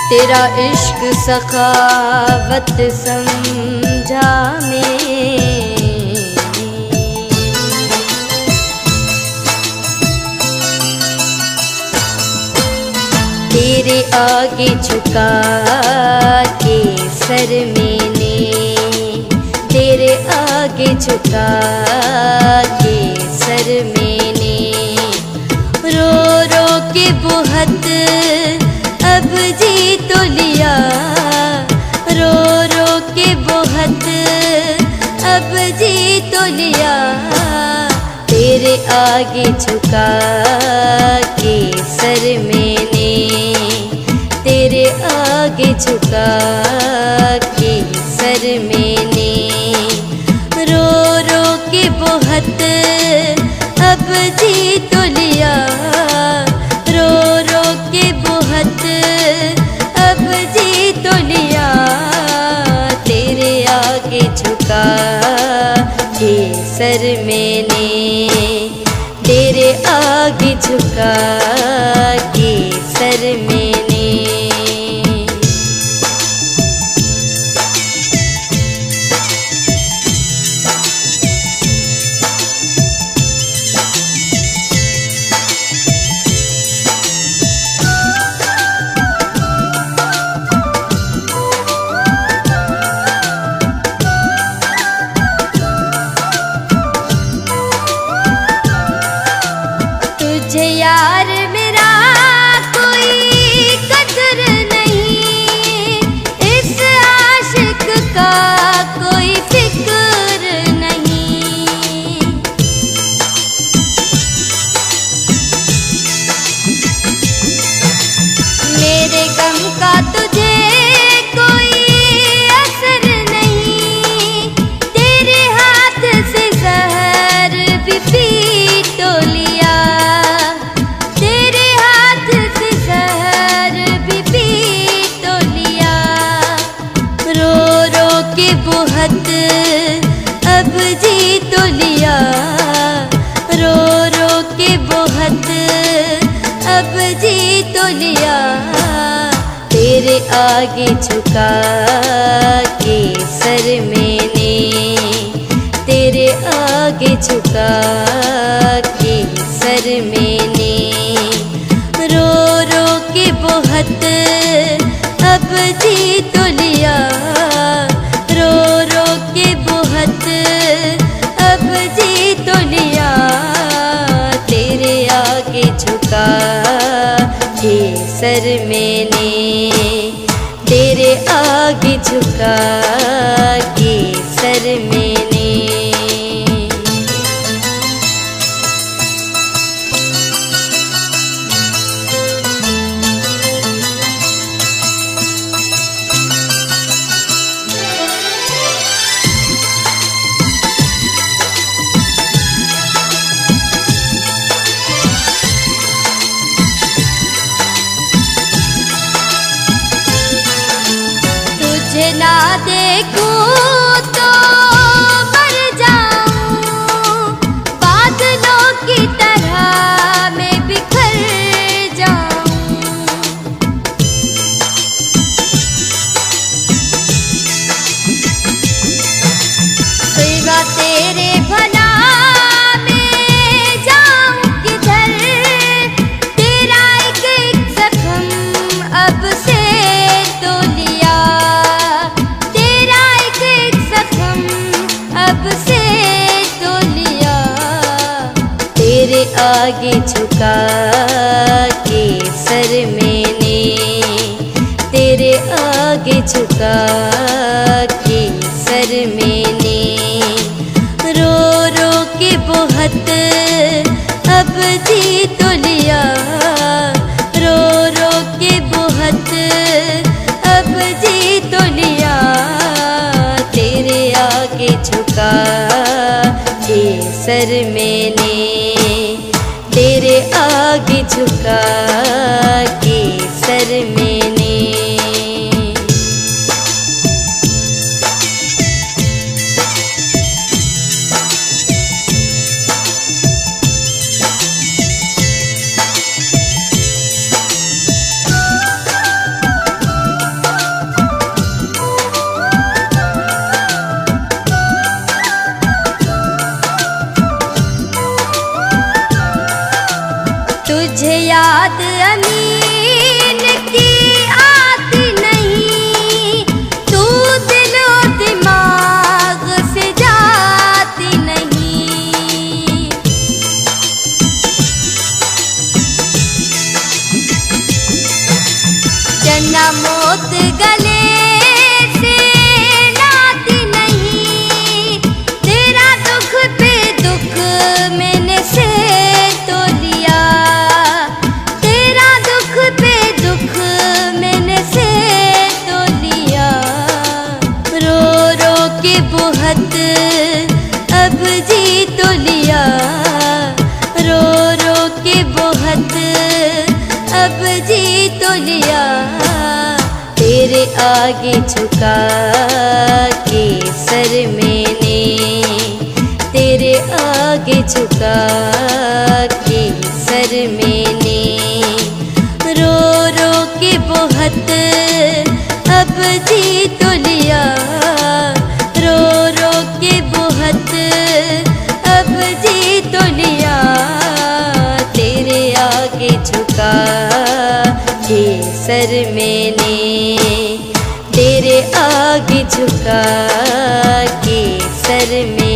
तेरा इश्क सखावत समझा मैं, तेरे आगे झुका के सर मैंने, तेरे आगे झुका के सर मैंने, रो रो के बहुत अब जी तो लिया, रो रो के बहुत अब जी तो लिया, तेरे आगे झुका के सर मैंने, तेरे आगे झुका के सर मैंने, रो रो के बहुत अब जी तो लिया, रो रो के बहुत अब जी तो लिया, तेरे आगे झुका के सर मैंने, तेरे आगे झुका के सर मैंने। तुझे यार मेरा कोई कदर नहीं, इस आशिक का कोई फिक्र नहीं, मेरे गम का तुझे कोई असर नहीं, तेरे हाथ से जहर भी पी तो लिया, बहुत अब जी तो लिया, रो रो के बहुत अब जी तो लिया, तेरे आगे झुका के सर मैंने, तेरे आगे झुका के सर मैंने, रो रो के बहुत अब जी तो लिया, रो रो के बहुत अब जी तो लिया, तेरे आगे झुका के सर मैंने, तेरे आगे झुका के सर मैंने। तुझे ना देखूं तो मर जाऊं, बादलों की तरह मैं बिखर जाऊं, सिवा तेरे भला मैं जाऊं किधर, तेरा एक एक जख्म अब से तो लिया, अब से तो लिया, तेरे आगे झुका के सर मैंने, तेरे आगे झुका के सर मैंने, रो रो के बहुत अब जी तो लिया, रो रो के बहुत अब जी तो लिया, तेरे आगे झुका के सर मैंने, तेरे आगे झुका के सर मैंने। तो लिया, तेरे आगे झुका के सर मैंने, तेरे आगे झुका के सर मैंने। रो रो के बहुत अब जी तो लिया, रो रो के बहुत अब जी तो लिया, तेरे आगे झुका के सर मैंने, तेरे आगे झुका के सर में।